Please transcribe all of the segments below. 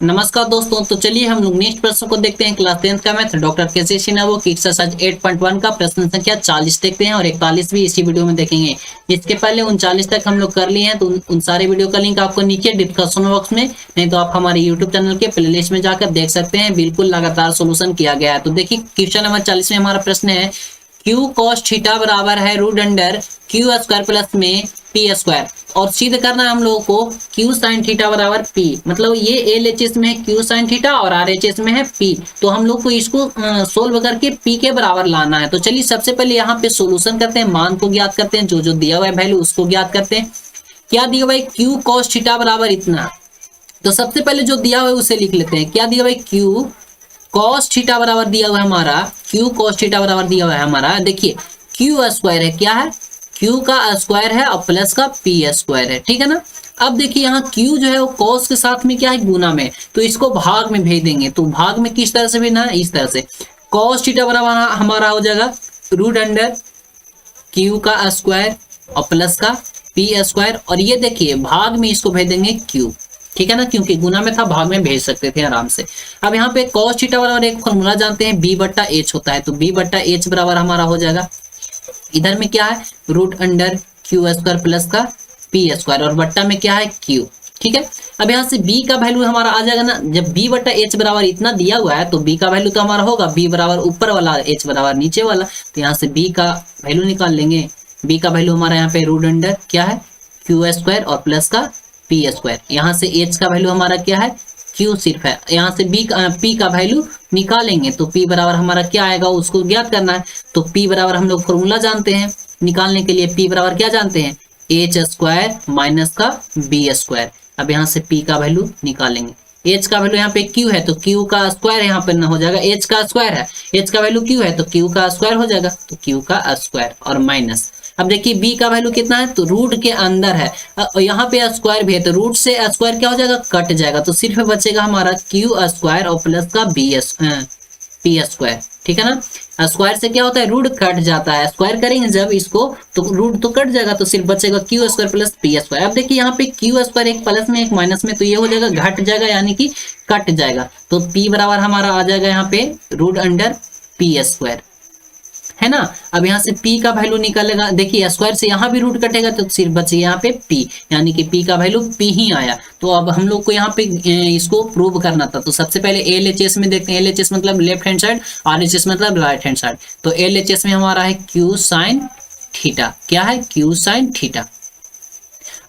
नमस्कार दोस्तों। तो चलिए हम लोग नेक्स्ट प्रश्न को देखते हैं। क्लास 10th का मैथ डॉक्टर केसी शिनावो की एक्सरसाइज 8.1 का प्रश्न संख्या 40 देखते हैं और 41 भी इसी वीडियो में देखेंगे। इसके पहले 39 तक हम लोग कर लिए हैं, तो उन सारे वीडियो का लिंक आपको नीचे डिस्क्रिप्शन बॉक्स में, नहीं तो आप हमारे यूट्यूब चैनल के प्लेलिस्ट में जाकर देख सकते हैं। बिल्कुल लगातार सोल्यूशन किया गया है। तो देखिए क्वेश्चन नंबर 40 में हमारा प्रश्न है क्यू कॉस थीटा बराबर है root under Q square plus में पी स्क्वायर, और सिद्ध करना है हम लोगों को क्यू साइन थीटा बराबर पी। मतलब ये एल एच एस में है क्यू साइन थीटा और आर एच एस में है पी, तो हम लोग को इसको सोल्व करके पी के बराबर लाना है। तो चलिए सबसे पहले यहाँ पे सोल्यूशन करते हैं, मान को ज्ञात करते हैं, जो जो दिया हुआ है वैल्यू उसको ज्ञात करते हैं। क्या दिया हुआ है? क्यू कॉस थीटा बराबर इतना। तो सबसे पहले जो दिया हुआ है उसे लिख लेते हैं। क्या दिया हुआ है? क्यू कॉस थीटा बराबर दिया हुआ है हमारा, क्यू कॉस थीटा बराबर दिया हुआ है हमारा। देखिए क्यू स्क्वायर है, क्या है? क्यू का स्क्वायर है और प्लस का पी स्क्वायर है, ठीक है ना। अब देखिए यहाँ क्यू जो है वो कॉस के साथ में क्या है? गुना में, तो इसको भाग में भेज देंगे। तो भाग में किस तरह से भेजना है? इस तरह से। कॉस थीटा बराबर हमारा हो जाएगा रूट अंडर क्यू का स्क्वायर और प्लस का पी स्क्वायर, और ये देखिए भाग में इसको भेज देंगे क्यू, ठीक है ना, क्योंकि गुना में था, भाग में भेज सकते थे आराम से। अब यहाँ पे कॉस थीटा बराबर एक फॉर्मूला जानते हैं, बी बट्टा एच होता है। तो बी बट्टा एच बराबर हमारा हो जाएगा, इधर में क्या है? Root under Q square plus का पी स्क्वायर, और बट्टा में क्या है? क्यू, ठीक है। अब यहाँ से b का वैल्यू हमारा आ जाएगा ना, जब b बट्टा एच बराबर इतना दिया हुआ है तो b का वैल्यू तो हमारा होगा b बराबर ऊपर वाला, h बराबर नीचे वाला। तो यहाँ से b का वैल्यू निकाल लेंगे। b का वैल्यू हमारा यहाँ पे रूट अंडर क्या है? क्यू स्क्वायर और प्लस का पी स्क्वायर। यहाँ से h का वैल्यू हमारा क्या है? q सिर्फ है। यहाँ से p का वैल्यू निकालेंगे तो p बराबर हमारा क्या आएगा उसको ज्ञात करना है। तो p बराबर हम लोग फॉर्मूला जानते हैं निकालने के लिए। p बराबर क्या जानते हैं? एच स्क्वायर माइनस का बी स्क्वायर। अब यहाँ से p का वैल्यू निकालेंगे। h का वैल्यू यहाँ पे q है तो q का स्क्वायर यहाँ पे ना हो जाएगा, h का स्क्वायर है, h का वैल्यू q है तो q का स्क्वायर हो जाएगा, तो q का स्क्वायर और माइनस। अब देखिए b का वैल्यू कितना है? तो रूट के अंदर है, यहाँ पे स्क्वायर भी है, तो रूट से स्क्वायर क्या हो जाएगा? कट जाएगा। तो सिर्फ बचेगा हमारा क्यू स्क्वायर और प्लस का पी स्क्वायर, ठीक है ना। स्क्वायर से क्या होता है? रूट कट जाता है, स्क्वायर करेंगे जब इसको तो रूट तो कट जाएगा, तो सिर्फ बचेगा Q square plus P square. अब देखिए यहाँ पे क्यू स्क्वायर एक प्लस में एक माइनस में, तो ये हो जाएगा घट जाएगा, यानी कि कट जाएगा। तो पी बराबर हमारा आ जाएगा यहाँ पे रूट अंडर पी स्क्वायर, है ना। अब यहाँ से p का वैल्यू निकलेगा, देखिए स्क्वायर से यहाँ भी रूट कटेगा तो सिर्फ बचे यहाँ पे p, यानी कि p का वैल्यू p ही आया। तो अब हम लोग को यहाँ पे इसको प्रूव करना था। तो सबसे पहले LHS में देखते हैं। LHS मतलब लेफ्ट हैंड साइड, RHS मतलब राइट हैंड साइड। तो LHS में हमारा है क्यू साइन थीटा। क्या है? Q sine theta.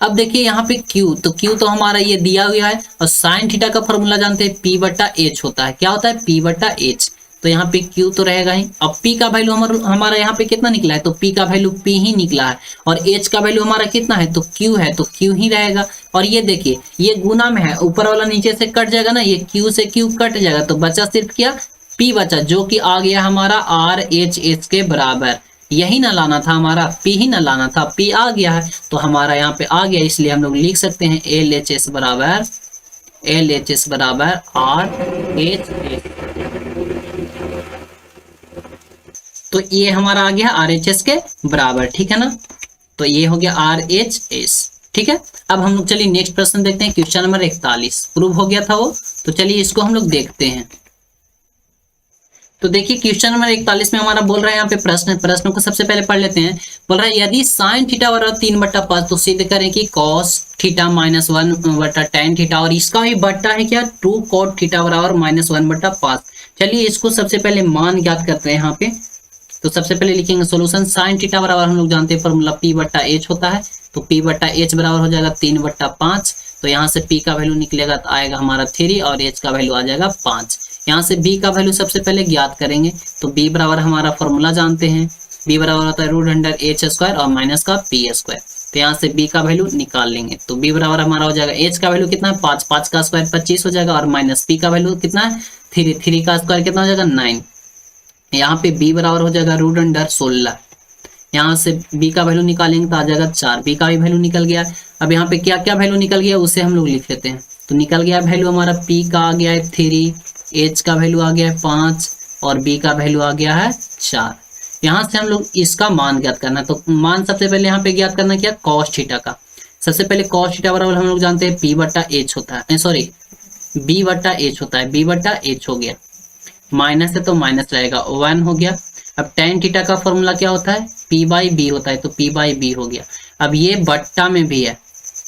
अब देखिए यहाँ पे Q, तो Q तो हमारा ये दिया हुआ है, और साइन थीटा का फॉर्मूला जानते हैं P बट्टा H होता है। क्या होता है? P बट्टा H। तो यहाँ पे Q तो रहेगा ही। अब P का वैल्यू हमारा यहाँ पे कितना निकला है? तो P का वैल्यू P ही निकला है, और H का वैल्यू हमारा कितना है? तो Q है, तो Q ही रहेगा। और ये देखिए ये गुना में है, ऊपर वाला नीचे से कट जाएगा ना, ये Q से Q कट जाएगा, तो बचा सिर्फ क्या? P बचा, जो कि आ गया हमारा RHS के बराबर। यही ना लाना था हमारा, P ही ना लाना था, P आ गया है तो हमारा यहाँ पे आ गया, इसलिए हम लोग लिख सकते हैं LHS बराबर RHS। तो ये हमारा आ गया RHS के बराबर, ठीक है ना। तो ये हो गया RHS, ठीक है। अब हम लोग चलिए नेक्स्ट प्रश्न देखते हैं। क्वेश्चन नंबर 41 प्रूव हो गया था वो, तो चलिए इसको हम लोग देखते हैं। तो देखिए क्वेश्चन नंबर 41 में हमारा बोल रहा है यहाँ पे प्रश्न को सबसे पहले पढ़ लेते हैं। बोल रहा है यदि साइन थीटा बराबर 3/5, तो सिद्ध करें कि cos theta minus 1/tan theta, और इसका भी बट्टा है क्या? 2 cot थीटा बराबर माइनस 1/5। चलिए इसको सबसे पहले मान ज्ञात करते हैं यहाँ पे। तो सबसे पहले लिखेंगे सोल्यूशन। साइन थीटा बराबर हम लोग जानते हैं फॉर्मूला P बट्टा H होता है, तो P बट्टा H बराबर हो जाएगा 3/5। तो यहाँ से P का वैल्यू निकलेगा तो आएगा हमारा 3, और H का वैल्यू आ जाएगा 5। यहाँ से B का वैल्यू सबसे पहले ज्ञात करेंगे। तो B बराबर हमारा फॉर्मूला जानते हैं, B बराबर होता है रूट अंडर H स्क्वायर और माइनस का P स्क्वायर। तो यहाँ से B का वैल्यू निकाल लेंगे। तो B बराबर हमारा हो जाएगा, H का वैल्यू कितना है? 5, 5 का स्क्वायर 25 हो जाएगा, और माइनस P का वैल्यू कितना है? 3, 3 का स्क्वायर कितना हो जाएगा? 9। यहाँ पे B बराबर हो जाएगा रूट अंडर 16। यहाँ से B का वैल्यू निकालेंगे तो आ जाएगा 4, B का भी वैल्यू निकल गया। अब यहाँ पे क्या क्या वैल्यू निकल गया उसे हम लोग लिख लेते हैं। तो निकल गया वैल्यू हमारा P का आ गया है 3, H का वैल्यू आ गया है 5, और B का वैल्यू आ गया है 4। यहाँ से हम लोग इसका मान ज्ञात करना है। तो मान सबसे पहले यहाँ पे ज्ञात करना क्या? कॉस थीटा का। सबसे पहले कॉस थीटा बराबर हम लोग जानते हैं P बट्टा H होता है, सॉरी बी बट्टा एच होता है, बी बट्टा एच हो गया, माइनस है तो माइनस रहेगा, 1 हो गया। अब tan थीटा का फॉर्मूला क्या होता है, p बाई बी होता है, तो p बाई बी हो गया। अब ये बट्टा में भी है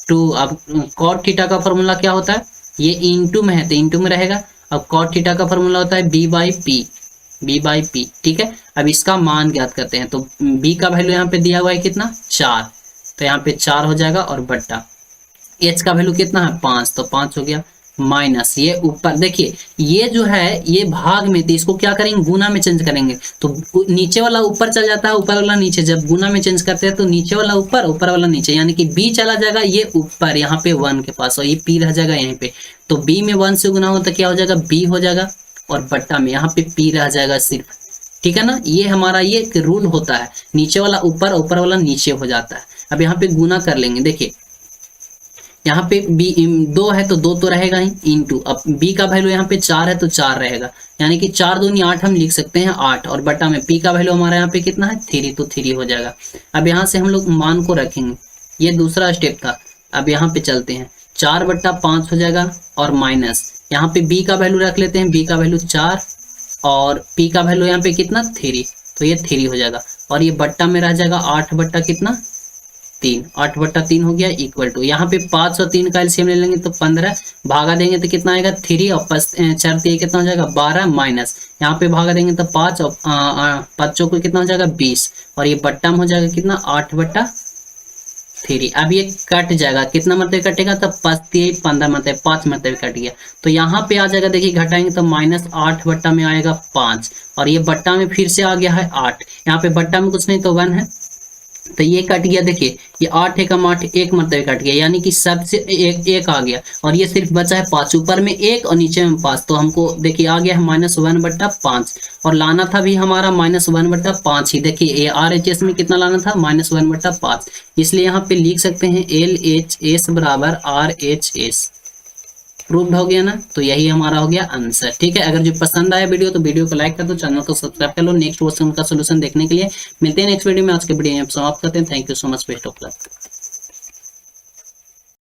2, अब cot थीटा का फॉर्मूला क्या होता है, ये इंटू में है तो इंटू में रहेगा। अब cot थीटा का फॉर्मूला होता है b by P, B by P, ठीक है। अब इसका मान ज्ञात करते हैं, तो b का वैल्यू यहाँ पे दिया हुआ है कितना 4, तो यहाँ पे 4 हो जाएगा, और बट्टा h का वैल्यू कितना है 5, तो 5 हो गया, माइनस ये ऊपर देखिए ये जो है ये भाग में, तो इसको क्या करेंगे गुना में चेंज करेंगे, तो नीचे वाला ऊपर चल जाता है, ऊपर वाला नीचे, जब गुना में चेंज करते हैं तो नीचे वाला ऊपर, ऊपर वाला नीचे, यानी कि b चला जाएगा ये ऊपर यहाँ पे 1 के पास, और ये p रह जाएगा यहीं पे, तो b में 1 से गुना हो तो क्या हो जाएगा b हो जाएगा, और बट्टा में यहाँ पे p रह जाएगा सिर्फ, ठीक है ना। ये हमारा ये रूल होता है, नीचे वाला ऊपर, ऊपर वाला नीचे हो जाता है। अब यहाँ पे गुना कर लेंगे, देखिए यहाँ पे b 2 है तो 2 तो रहेगा ही, इंटू अब b का वैल्यू यहाँ पे 4 है तो 4 रहेगा, यानी कि 4 दूनी 8 हम लिख सकते हैं 8, और बटा में p का वैल्यू हमारा यहाँ पे कितना है 3, तो 3 हो जाएगा। अब यहाँ से हम लोग मान को रखेंगे, ये दूसरा स्टेप था। अब यहाँ पे चलते हैं, 4 बट्टा 5 हो जाएगा, और माइनस यहाँ पे b का वैल्यू रख लेते हैं, b का वैल्यू 4, और p का वैल्यू यहाँ पे कितना 3, तो ये 3 हो जाएगा, और ये बट्टा में रह जाएगा 8 बट्टा कितना 3, 8 बट्टा 3 हो गया, इक्वल टू यहाँ पे 5 और 3 का एलसीएम ले लेंगे तो 15, भागा देंगे तो कितना आएगा 3, और 4 3 कितना हो जाएगा 12, माइनस यहाँ पे भागा देंगे तो 5, और 5 चौको कितना हो जाएगा 20, और ये बट्टा में हो जाएगा कितना 8 बट्टा 3। अब ये कट जाएगा, कितना मतलब कटेगा, तो 5 15 मतलब 5 मतलब कट गया, तो यहाँ पे आ जाएगा, देखिए घटाएंगे तो -8 बट्टा में आएगा 5, और ये बट्टा में फिर से आ गया है 8, यहाँ पे बट्टा में कुछ नहीं तो 1 है, तो ये कट गया, देखिए ये 8 एकम 8 एक मतलब कट गया, यानी कि सबसे एक आ गया, और ये सिर्फ बचा है 5, ऊपर में 1 और नीचे में 5, तो हमको देखिए आ गया है -1 बट्टा 5, और लाना था भी हमारा -1 बट्टा 5 ही, देखिए ये RHS में कितना लाना था -1 बट्टा 5, इसलिए यहाँ पे लिख सकते हैं LHS बराबर RHS। प्रूव्ड हो गया ना, तो यही हमारा हो गया आंसर, ठीक है। अगर जो पसंद आया वीडियो तो वीडियो को लाइक कर दो, चैनल को सब्सक्राइब कर लो नेक्स्ट क्वेश्चन का सोल्यूशन देखने के लिए। मिलते हैं नेक्स्ट वीडियो में, आज के वीडियो में समाप्त करते हैं। Thank you so much, best of luck.